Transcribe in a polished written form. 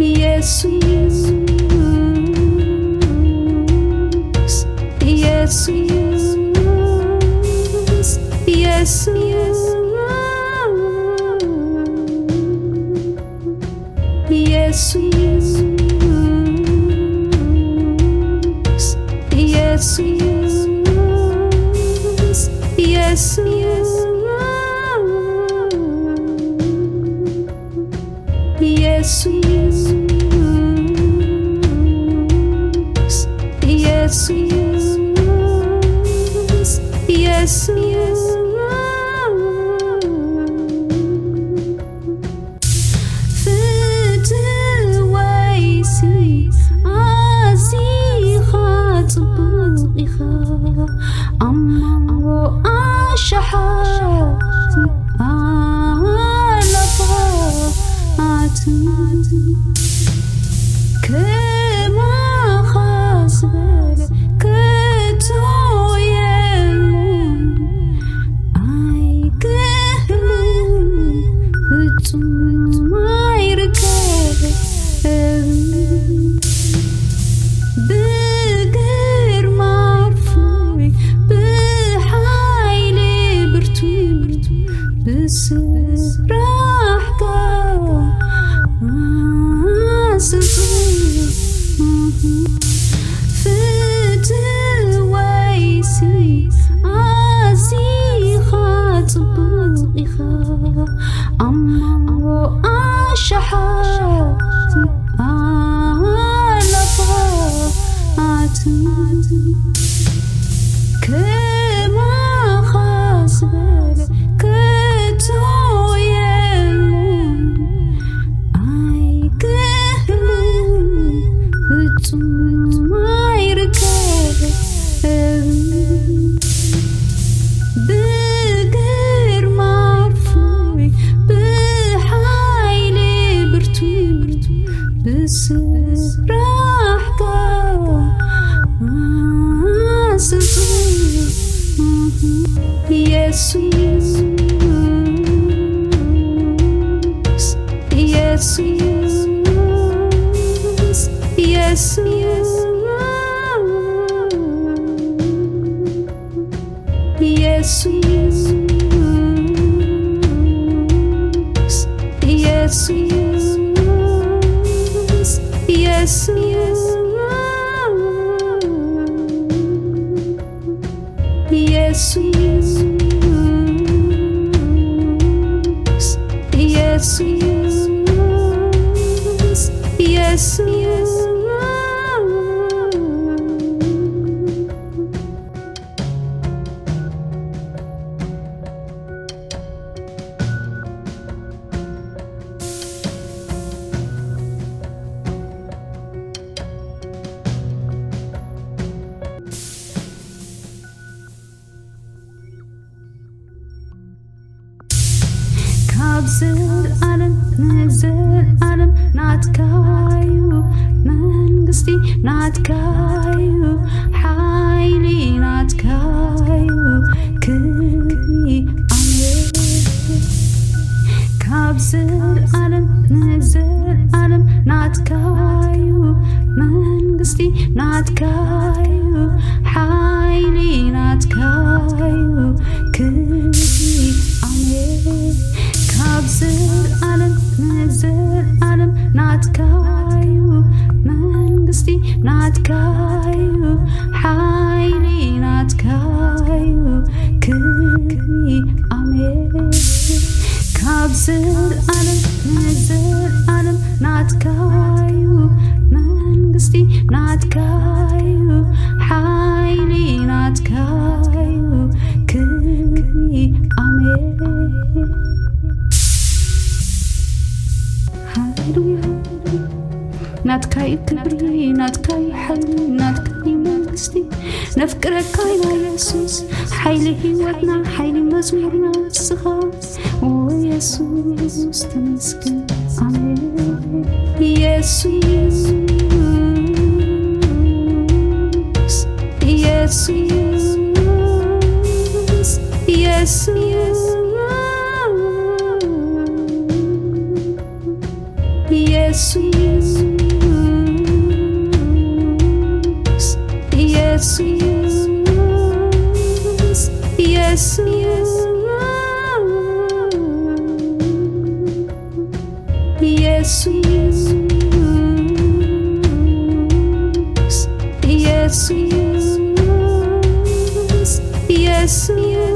ኢየሱስ ኢየሱስ ኢየሱስ ኢየሱስ ኢየሱስ ኢየሱስ ኢየሱስ ኢየሱስ ፍትወይሲ ኣዚኻ ጽቡቕ ኢኻ ኣማንጎ ኣሸሓት ኣላፋት ከማኻ ዝበለ ከቶ የለን ኣይክህልን ፍጹም ኣይርከብ ብግርማ ፍሩይ ብሓይሊ ብርቱዕ ብስራሕካ ፍትወይሲ ኣዚኻ ጽቡቕ ኢኻ ኣማንጎ ኣሸሓት ኣላፋት ከማኻ ዝበለ ከቶ የለን ኣይክህልን ፍጹም ኣይርከብ ብግርማ ፍሩይ ብሓይሊ ብርቱዕ ብስራሕካ ኢየሱስ ኢየሱስ ኢየሱስ ኢየሱስ ኢየሱስ ኢየሱስ ኢየሱስ ኢየሱስ ኢየሱስ ካብ ዘለዓለም ንዘለዓለም ናትካዩ መንግስቲ ናትካዩ ሓይሊ ናትካዩ ክብሪ ኣሜን ካብ ዘለዓለም ንዘለዓለም ናትካዩ መንግስቲ ናትካዩ ሓይሊ ናትካዩ ክብሪ ኣሜን ካብ ዘለዓለም ንዘለዓለም ናትካዩ መንግስቲ ናትካዩ ሓይሊ ናትካዩ ክብሪ ኣሜን ካብ ዘለዓለም ንዘለዓለም ናትካዩ መንግስቲ ናትካዩ ሓይሊ ናትካዩ ክብሪ ኣሜን ናትካይ ክብሪ ናትካይ ሓይሊ ናትካይ መንግስቲ ነፍቅረካ ኢና ኢየሱስ ሓይሊ ህይወትና ሓይሊ መዝሙርና ንስኻ ኢየሱስ ተመስገን ኣሜን ኢየሱስ ኢየሱስ ኢየሱስ ኢየሱስ ኢየሱስ ኢየሱስ ኢየሱስ ኢየሱስ ኢየሱስ